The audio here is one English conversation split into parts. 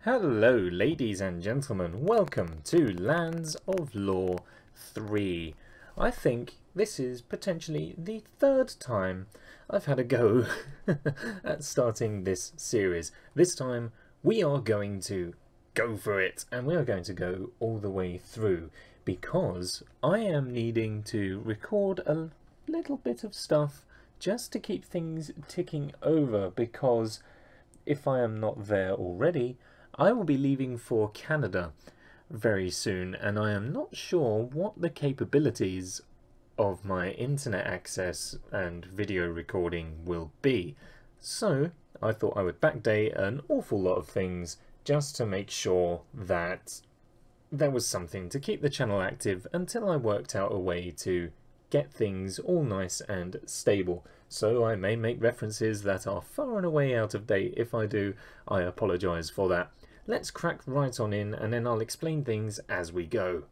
Hello ladies and gentlemen, welcome to Lands of Lore 3. I think this is potentially the third time I've had a go at starting this series. This time we are going to go for it, and we are going to go all the way through because I am needing to record a little bit of stuff just to keep things ticking over, because if I am not there already, I will be leaving for Canada very soon, and I am not sure what the capabilities of my internet access and video recording will be. So I thought I would backdate an awful lot of things just to make sure that there was something to keep the channel active until I worked out a way to get things all nice and stable. So I may make references that are far and away out of date. If I do, I apologise for that. Let's crack right on in, and then I'll explain things as we go.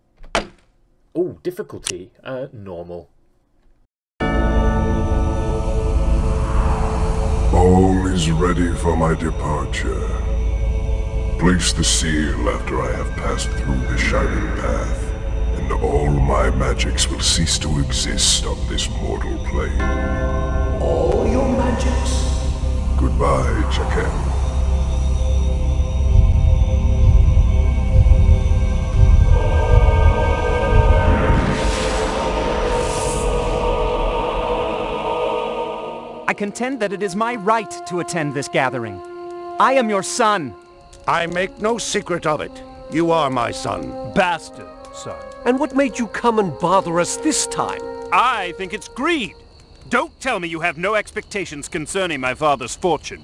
Oh, difficulty, normal. All is ready for my departure. Place the seal after I have passed through the shining path, and all my magics will cease to exist on this mortal plane. All your magics? Goodbye, Jackal. I contend that it is my right to attend this gathering. I am your son. I make no secret of it. You are my son. Bastard son. And what made you come and bother us this time? I think it's greed. Don't tell me you have no expectations concerning my father's fortune.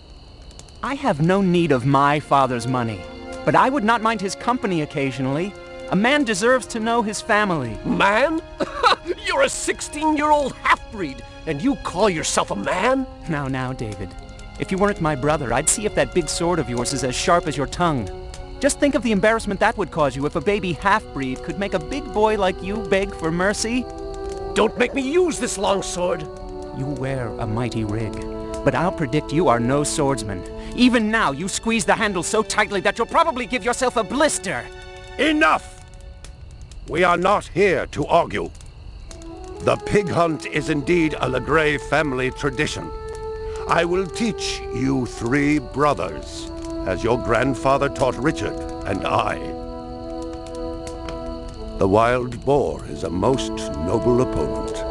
I have no need of my father's money, but I would not mind his company occasionally. A man deserves to know his family. Man? You're a 16-year-old half-breed, and you call yourself a man? Now, David. If you weren't my brother, I'd see if that big sword of yours is as sharp as your tongue. Just think of the embarrassment that would cause you if a baby half-breed could make a big boy like you beg for mercy. Don't make me use this long sword. You wear a mighty rig, but I'll predict you are no swordsman. Even now, you squeeze the handle so tightly that you'll probably give yourself a blister. Enough! We are not here to argue. The pig hunt is indeed a Legray family tradition. I will teach you three brothers, as your grandfather taught Richard and I. The wild boar is a most noble opponent.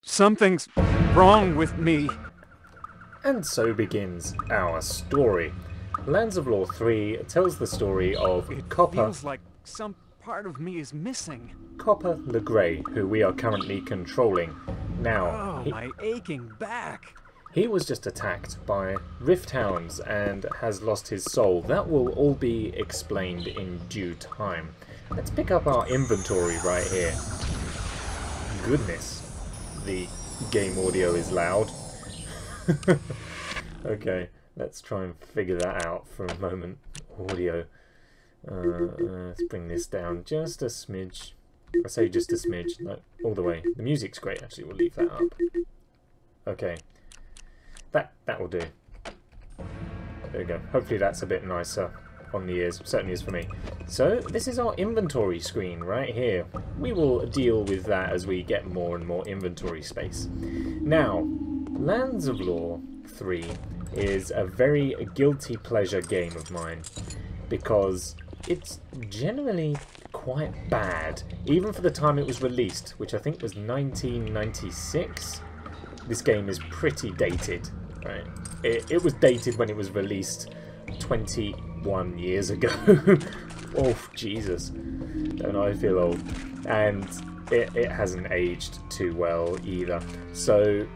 Something's wrong with me. And so begins our story. Lands of Lore 3 tells the story of Copper Feels like some part of me is missing. Legray, who we are currently controlling. Now, Oh, my aching back. he was just attacked by Rift Hounds and has lost his soul. That will all be explained in due time. Let's pick up our inventory right here. Goodness, the game audio is loud. Okay, let's try and figure that out for a moment. Audio. Let's bring this down just a smidge. I say just a smidge, like all the way. The music's great, actually. We'll leave that up. Okay, that will do. There we go. Hopefully that's a bit nicer on the ears. Certainly is for me. So this is our inventory screen right here. We will deal with that as we get more and more inventory space. Now, Lands of Lore 3 is a very guilty pleasure game of mine because it's generally quite bad, even for the time it was released, which I think was 1996. This game is pretty dated, right? It was dated when it was released 21 years ago. Oh, Jesus. Don't I feel old. And it hasn't aged too well either. So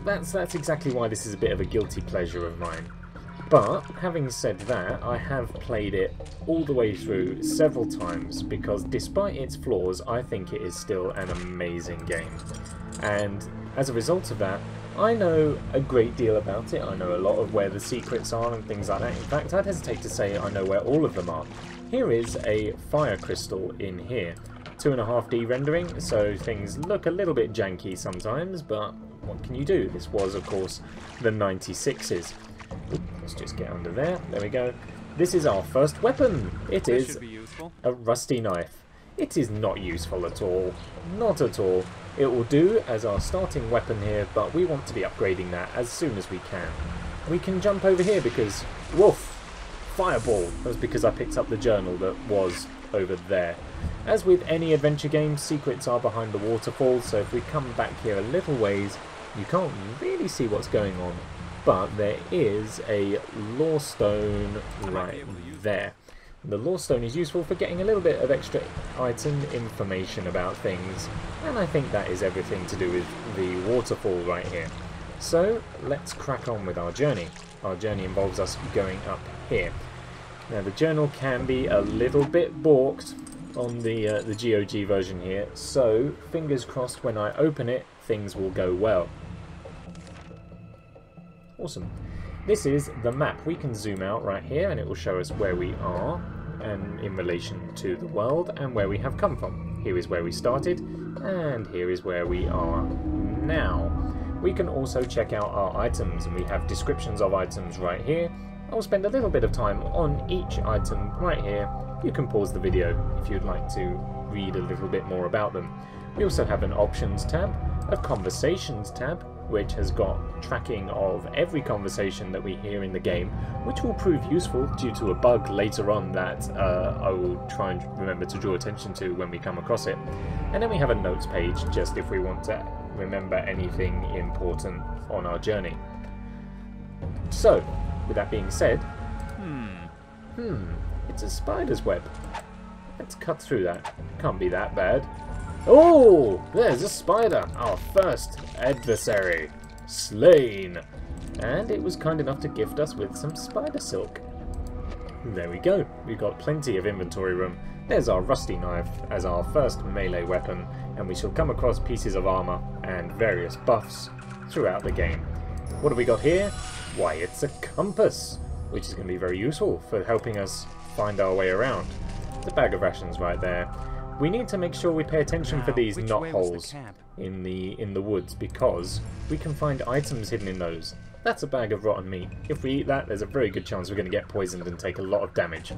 that's exactly why this is a bit of a guilty pleasure of mine. But, having said that, I have played it all the way through several times because despite its flaws, I think it is still an amazing game. And as a result of that, I know a great deal about it. I know a lot of where the secrets are and things like that. In fact, I'd hesitate to say I know where all of them are. Here is a fire crystal in here. 2.5D rendering, so things look a little bit janky sometimes, but what can you do? This was, of course, the 96s. Let's just get under there. There we go. This is our first weapon. It is a rusty knife. It is not useful at all. Not at all. It will do as our starting weapon here, but we want to be upgrading that as soon as we can. We can jump over here because... woof! Fireball! That was because I picked up the journal that was over there. As with any adventure game, secrets are behind the waterfall, so if we come back here a little ways, you can't really see what's going on. But there is a lore stone right there. The lore stone is useful for getting a little bit of extra item information about things, and I think that is everything to do with the waterfall right here. So let's crack on with our journey. Our journey involves us going up here. Now the journal can be a little bit balked on the GOG version here, so fingers crossed when I open it, things will go well. Awesome. This is the map. We can zoom out right here and it will show us where we are and in relation to the world and where we have come from. Here is where we started and here is where we are now. We can also check out our items and we have descriptions of items right here. I'll spend a little bit of time on each item right here. You can pause the video if you'd like to read a little bit more about them. We also have an options tab, a conversations tab, which has got tracking of every conversation that we hear in the game, which will prove useful due to a bug later on that I will try and remember to draw attention to when we come across it. And then we have a notes page, just if we want to remember anything important on our journey. So, with that being said, it's a spider's web. Let's cut through that. Can't be that bad. Oh, there's a spider, our first adversary, slain. And it was kind enough to gift us with some spider silk. There we go, we've got plenty of inventory room. There's our rusty knife as our first melee weapon, and we shall come across pieces of armor and various buffs throughout the game. What have we got here? Why, it's a compass, which is going to be very useful for helping us find our way around. There's a bag of rations right there. We need to make sure we pay attention for these knot holes in the woods because we can find items hidden in those. That's a bag of rotten meat. If we eat that, there's a very good chance we're going to get poisoned and take a lot of damage.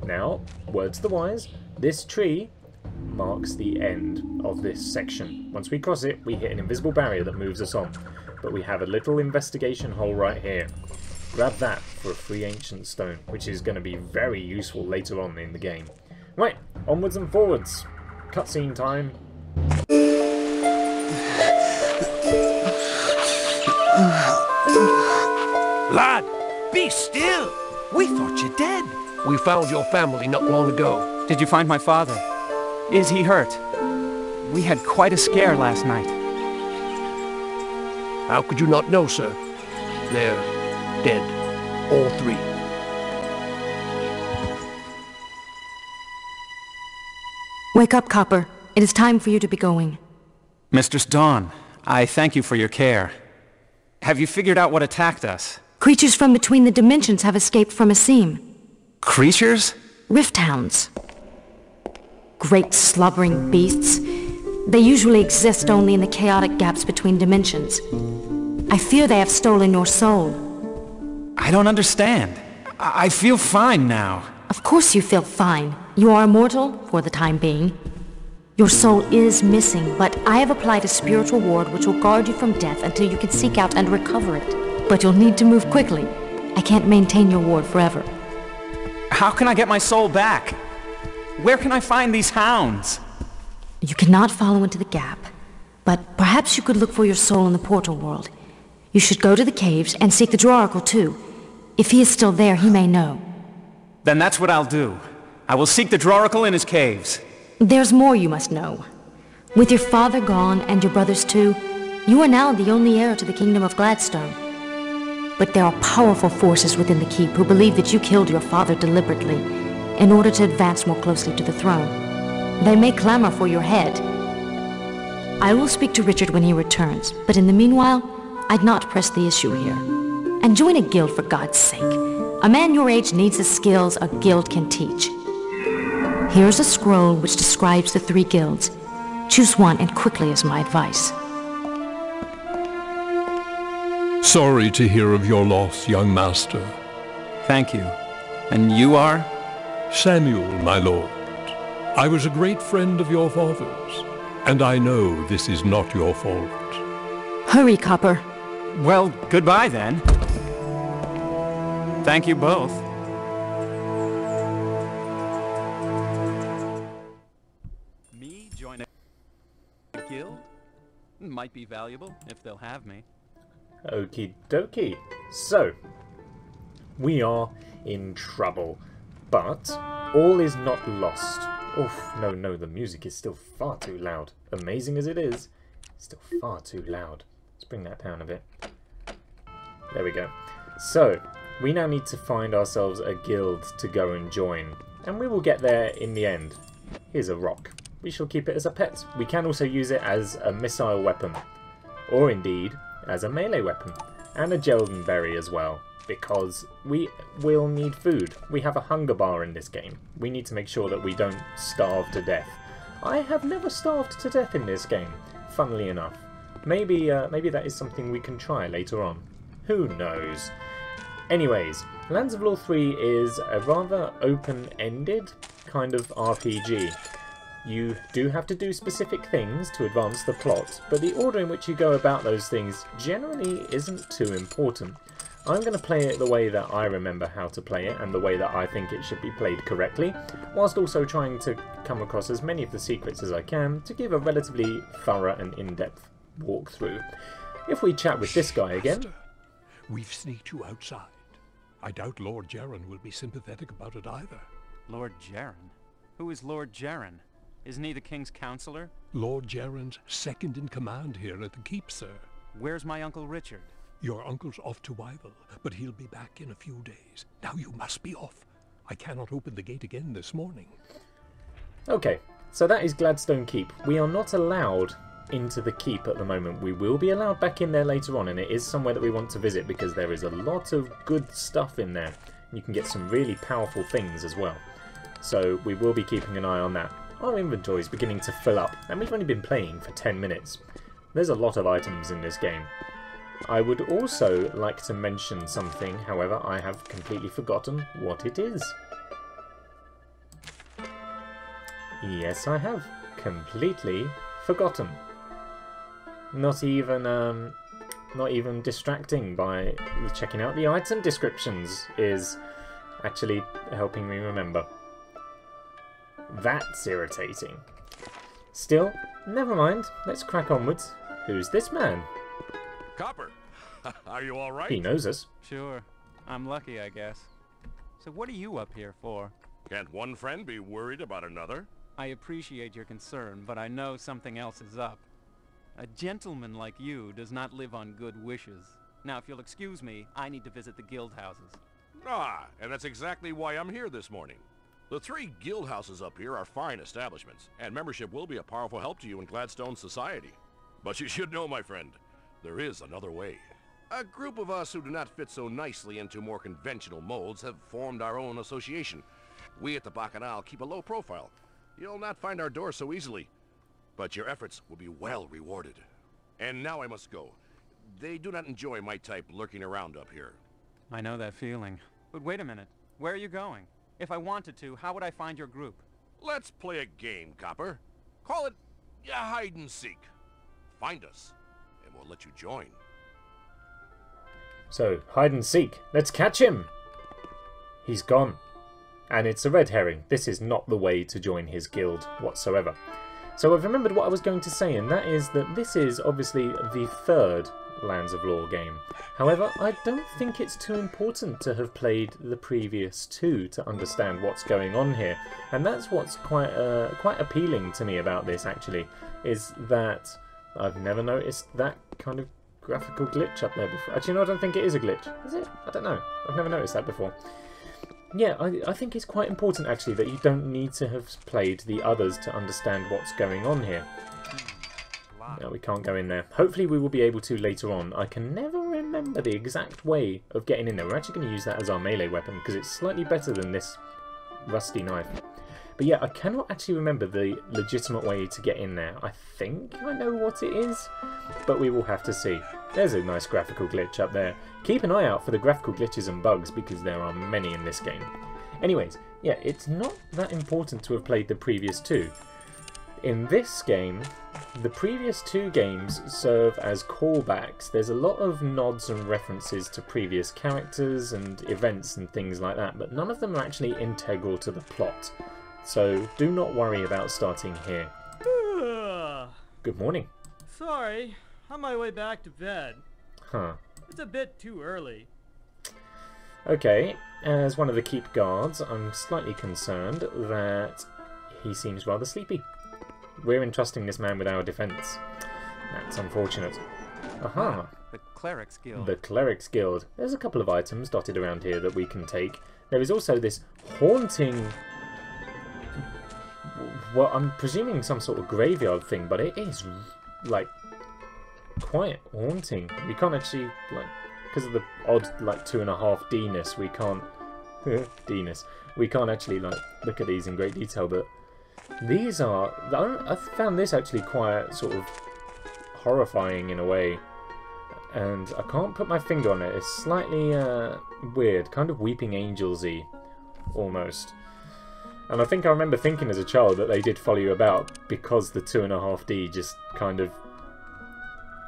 Now, word to the wise, this tree marks the end of this section. Once we cross it, we hit an invisible barrier that moves us on. But we have a little investigation hole right here. Grab that for a free ancient stone, which is going to be very useful later on in the game. Right, onwards and forwards. Cutscene time. Lad, be still! We thought you dead. We found your family not long ago. Did you find my father? Is he hurt? We had quite a scare last night. How could you not know, sir? They're dead. All three. Wake up, Copper. It is time for you to be going. Mistress Dawn, I thank you for your care. Have you figured out what attacked us? Creatures from between the dimensions have escaped from a seam. Creatures? Rift hounds. Great slobbering beasts. They usually exist only in the chaotic gaps between dimensions. I fear they have stolen your soul. I don't understand. I feel fine now. Of course you feel fine. You are immortal, for the time being. Your soul is missing, but I have applied a spiritual ward which will guard you from death until you can seek out and recover it. But you'll need to move quickly. I can't maintain your ward forever. How can I get my soul back? Where can I find these hounds? You cannot follow into the gap, but perhaps you could look for your soul in the portal world. You should go to the caves and seek the Drauracle too. If he is still there, he may know. Then that's what I'll do. I will seek the Drauracle in his caves. There's more you must know. With your father gone and your brothers too, You are now the only heir to the Kingdom of Gladstone. But there are powerful forces within the Keep who believe that you killed your father deliberately in order to advance more closely to the throne. They may clamor for your head. I will speak to Richard when he returns, but in the meanwhile, I'd not press the issue here. And join a guild for God's sake. A man your age needs the skills a guild can teach. Here's a scroll which describes the 3 guilds. Choose one and quickly is my advice. Sorry to hear of your loss, young master. Thank you. And you are? Samuel, my lord. I was a great friend of your father's, and I know this is not your fault. Hurry, Copper. Well, goodbye then. Thank you both. Me join a guild? Might be valuable if they'll have me. Okie dokie. So, we are in trouble. But all is not lost. Oof, no, the music is still far too loud. Amazing as it is, it's still far too loud. Let's bring that down a bit. There we go. So, we now need to find ourselves a guild to go and join. And we will get there in the end. Here's a rock. We shall keep it as a pet. We can also use it as a missile weapon. Or indeed, as a melee weapon. And a Gelden berry as well. Because we will need food. We have a hunger bar in this game. We need to make sure that we don't starve to death. I have never starved to death in this game, funnily enough. Maybe that is something we can try later on. Who knows? Anyways, Lands of Lore 3 is a rather open-ended kind of RPG. You do have to do specific things to advance the plot, but the order in which you go about those things generally isn't too important. I'm going to play it the way that I remember how to play it and the way that I think it should be played correctly, whilst also trying to come across as many of the secrets as I can to give a relatively thorough and in-depth walkthrough. If we chat with this guy again... Master, we've sneaked you outside. I doubt Lord Jaren will be sympathetic about it either. Lord Jaren? Who is Lord Jaren? Isn't he the king's counselor? Lord Jaren's second in command here at the keep, sir. Where's my Uncle Richard? Your uncle's off to Wyville, but he'll be back in a few days. Now you must be off. I cannot open the gate again this morning. Okay, so that is Gladstone Keep. We are not allowed into the keep at the moment. We will be allowed back in there later on, and it is somewhere that we want to visit because there is a lot of good stuff in there. You can get some really powerful things as well. So we will be keeping an eye on that. Our inventory is beginning to fill up, and we've only been playing for 10 minutes. There's a lot of items in this game. I would also like to mention something, however, I have completely forgotten what it is. Yes, I have completely forgotten. Not even distracting by checking out the item descriptions is actually helping me remember. That's irritating. Still, never mind. Let's crack onwards. Who's this man? Copper, are you all right? He knows us. Sure. I'm lucky, I guess. So what are you up here for? Can't one friend be worried about another? I appreciate your concern, but I know something else is up. A gentleman like you does not live on good wishes. Now, if you'll excuse me, I need to visit the guild houses. Ah, and that's exactly why I'm here this morning. The 3 guild houses up here are fine establishments, and membership will be a powerful help to you in Gladstone's society. But you should know, my friend, there is another way. A group of us who do not fit so nicely into more conventional molds have formed our own association. We at the Bacchanal keep a low profile. You'll not find our door so easily, but your efforts will be well rewarded. And now I must go. They do not enjoy my type lurking around up here. I know that feeling. But wait a minute. Where are you going? If I wanted to, how would I find your group? Let's play a game, Copper. Call it hide and seek. Find us, and we'll let you join. So, hide and seek. Let's catch him! He's gone. And it's a red herring. This is not the way to join his guild whatsoever. So I've remembered what I was going to say, and that is that this is obviously the 3rd Lands of Lore game. However, I don't think it's too important to have played the previous 2 to understand what's going on here. And that's what's quite appealing to me about this, actually, is that I've never noticed that kind of graphical glitch up there before. Actually, no, I don't think it is a glitch. Is it? I don't know. I've never noticed that before. Yeah, I think it's quite important, actually, that you don't need to have played the others to understand what's going on here. No, we can't go in there. Hopefully we will be able to later on. I can never remember the exact way of getting in there. We're actually going to use that as our melee weapon, because it's slightly better than this rusty knife. But yeah, I cannot actually remember the legitimate way to get in there. I think I know what it is, but we will have to see. There's a nice graphical glitch up there. Keep an eye out for the graphical glitches and bugs, because there are many in this game. Anyways, yeah, it's not that important to have played the previous two. In this game, the previous two games serve as callbacks. There's a lot of nods and references to previous characters and events and things like that, but none of them are actually integral to the plot. So do not worry about starting here. Good morning. Sorry, on my way back to bed. Huh. It's a bit too early. Okay, as one of the keep guards, I'm slightly concerned that he seems rather sleepy. We're entrusting this man with our defense. That's unfortunate. Aha! The Cleric's Guild. The Cleric's Guild. There's a couple of items dotted around here that we can take. There is also this haunting... well, I'm presuming some sort of graveyard thing, but it is, like, quite haunting. We can't actually, like, because of the odd, like, 2.5D-ness, we can't... D-ness. We can't actually, like, look at these in great detail, but... these are... I found this actually quite sort of horrifying in a way, and I can't put my finger on it. It's slightly weird, kind of Weeping Angels-y, almost. And I think I remember thinking as a child that they did follow you about because the 2.5D just kind of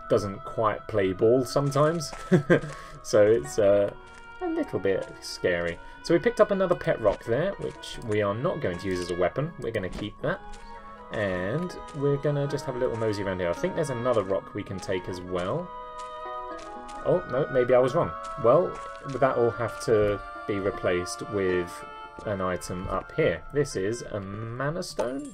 doesn't quite play ball sometimes. So it's a little bit scary. So we picked up another pet rock there, which we are not going to use as a weapon. We're going to keep that. And we're going to just have a little nosy around here. I think there's another rock we can take as well. Oh, no, maybe I was wrong. Well, that will have to be replaced with an item up here. This is a mana stone?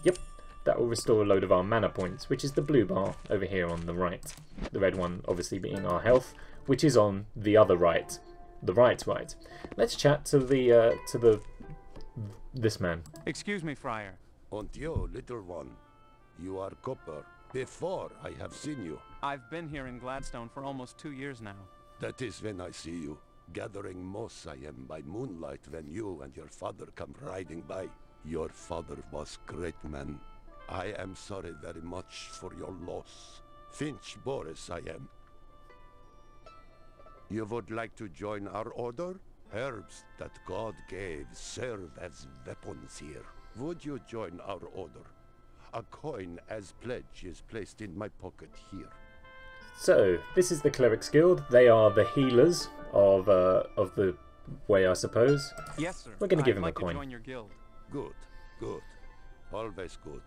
Yep, that will restore a load of our mana points, which is the blue bar over here on the right. The red one obviously being our health, which is on the other right. The right. Let's chat to this man. Excuse me, Friar. And you, little one, you are Copper. Before I have seen you. I've been here in Gladstone for almost 2 years now. That is when I see you. Gathering moss I am by moonlight when you and your father come riding by. Your father was great man. I am sorry very much for your loss. Finch Boris I am. You would like to join our order? Herbs that God gave serve as weapons here. Would you join our order? A coin as pledge is placed in my pocket here. So, this is the Cleric's Guild. They are the healers of the way, I suppose. Yes, sir. We're going to give him a I'd like coin. to join your guild. Good, good. Always good.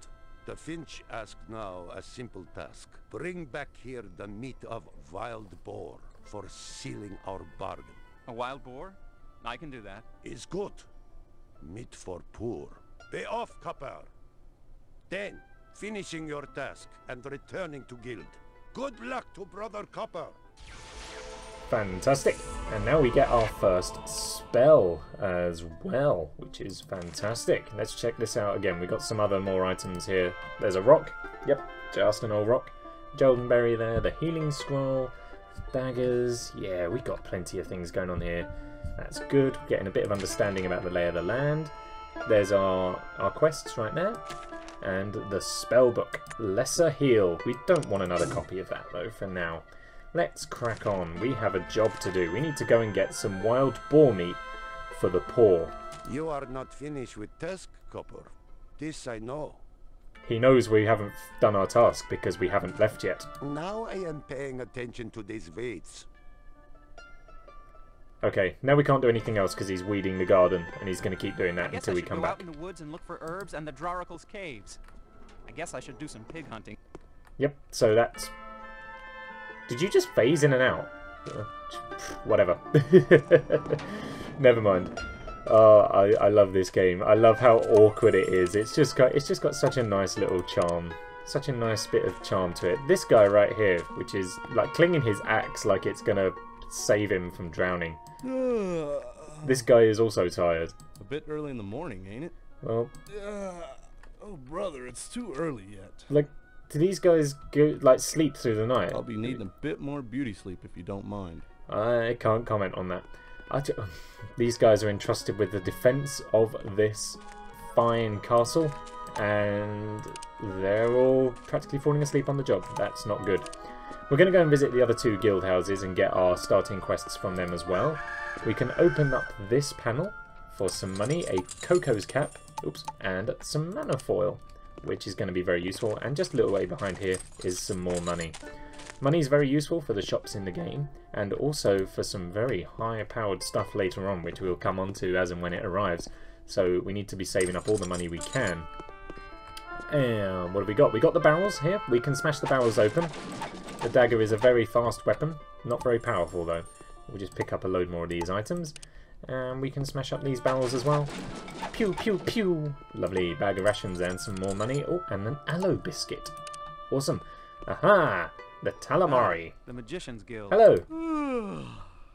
The Finch asks now a simple task. Bring back here the meat of wild boar for sealing our bargain. A wild boar? I can do that. Is good. Meat for poor. Be off, Copper. Then, finishing your task and returning to guild. Good luck to Brother Copper. Fantastic. And now we get our first spell as well, which is fantastic. Let's check this out again. We've got some other more items here. There's a rock. Yep, just an old rock. Goldenberry there, the healing scroll, daggers. Yeah, we got plenty of things going on here. That's good. We're getting a bit of understanding about the lay of the land. There's our quests right there. And the spell book, Lesser Heal. We don't want another copy of that though for now. Let's crack on. We have a job to do. We need to go and get some wild boar meat for the poor. You are not finished with task, Copper. This I know. He knows we haven't done our task because we haven't left yet. Now I am paying attention to these weights. Okay, now we can't do anything else because he's weeding the garden, and he's going to keep doing that I guess until I we should come go back. out in the woods and look for herbs and the Draricle's caves. I guess I should do some pig hunting. Yep, so that's... Did you just phase in and out? Whatever. Never mind. I love this game. I love how awkward it is. It's just got such a nice little charm Such a nice bit of charm to it. This guy right here, which is like clinging his axe like it's gonna save him from drowning. This guy is also tired. A bit early in the morning, ain't it? Well, oh brother, it's too early yet. like, do these guys go like sleep through the night? I'll be needing a bit more beauty sleep if you don't mind. I can't comment on that. These guys are entrusted with the defense of this fine castle, and they're all practically falling asleep on the job. That's not good. We're going to go and visit the other two guild houses and get our starting quests from them as well. We can open up this panel for some money, a Coco's cap, oops, and some mana foil, which is going to be very useful. And just a little way behind here is some more money. Money is very useful for the shops in the game, and also for some very high-powered stuff later on, which we'll come on to as and when it arrives. So we need to be saving up all the money we can. And what have we got? We got the barrels here. We can smash the barrels open. The dagger is a very fast weapon. Not very powerful, though. We'll just pick up a load more of these items. And we can smash up these barrels as well. Pew, pew, pew. Lovely bag of rations and some more money. Oh, and an aloe biscuit. Awesome. Aha! The Talamari. The Magician's Guild. Hello.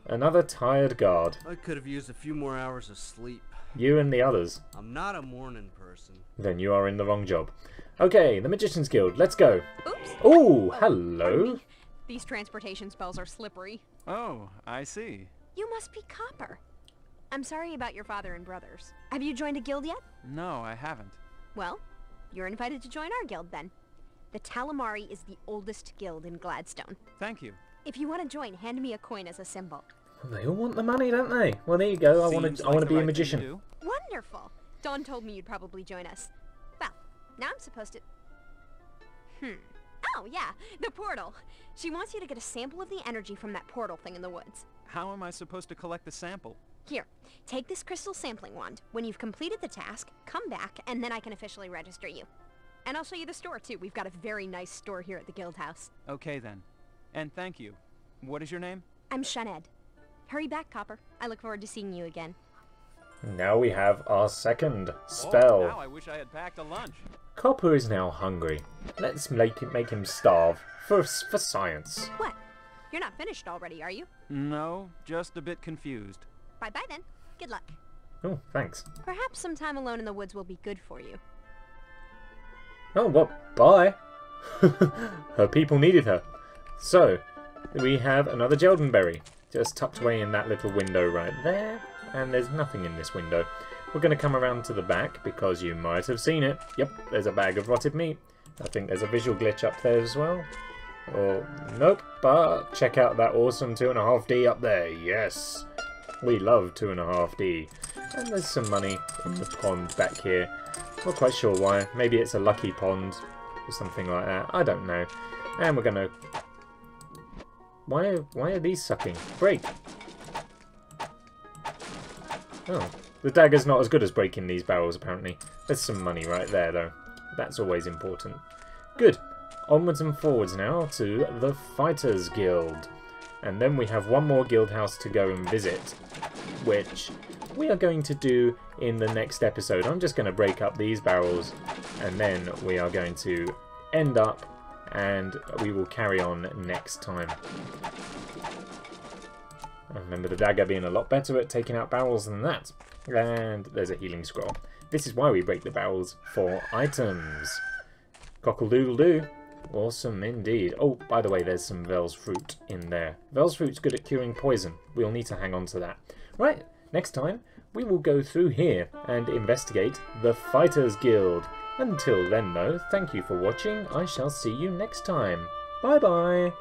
Another tired guard. I could have used a few more hours of sleep. You and the others. I'm not a morning person. Then you are in the wrong job. Okay, the Magician's Guild. Let's go. Oops. Oh, hello. These transportation spells are slippery. Oh, I see. You must be Copper. I'm sorry about your father and brothers. Have you joined a guild yet? No, I haven't. Well, you're invited to join our guild then. The Talamari is the oldest guild in Gladstone. Thank you. If you want to join, hand me a coin as a symbol. Well, they all want the money, don't they? Well, there you go. I want to be a magician. Wonderful. Dawn told me you'd probably join us. Well, now I'm supposed to... Oh, yeah, the portal. She wants you to get a sample of the energy from that portal thing in the woods. How am I supposed to collect the sample? Here, take this crystal sampling wand. When you've completed the task, come back, and then I can officially register you. And I'll show you the store, too. We've got a very nice store here at the guild house. Okay, then. And thank you. What is your name? I'm Shaned. Hurry back, Copper. I look forward to seeing you again. Now we have our second spell. Oh, now I wish I had packed a lunch. Copper is now hungry. Let's make him starve for science. What? You're not finished already, are you? No, just a bit confused. Bye-bye then. Good luck. Oh, thanks. Perhaps some time alone in the woods will be good for you. Oh, well, bye. Her people needed her. So, we have another Jeldenberry, just tucked away in that little window right there, and there's nothing in this window. We're going to come around to the back, because you might have seen it. Yep, there's a bag of rotted meat. I think there's a visual glitch up there as well. Or, nope, but check out that awesome 2.5D up there, yes. We love 2.5D. And there's some money in the pond back here. Not quite sure why. Maybe it's a lucky pond or something like that. I don't know. And we're gonna... Why are these sucking? Break! Oh. The dagger's not as good as breaking these barrels, apparently. There's some money right there, though. That's always important. Good. Onwards and forwards now to the Fighters Guild. And then we have one more guild house to go and visit, which we are going to do in the next episode. I'm just going to break up these barrels, and then we are going to end up, and we will carry on next time. I remember the dagger being a lot better at taking out barrels than that. And there's a healing scroll. This is why we break the barrels for items. Cockle-doodle-doo. Awesome indeed. Oh, by the way, there's some Vel's fruit in there. Vel's fruit's good at curing poison. We'll need to hang on to that. Right, next time we will go through here and investigate the Fighters Guild. Until then, though, thank you for watching. I shall see you next time. Bye-bye.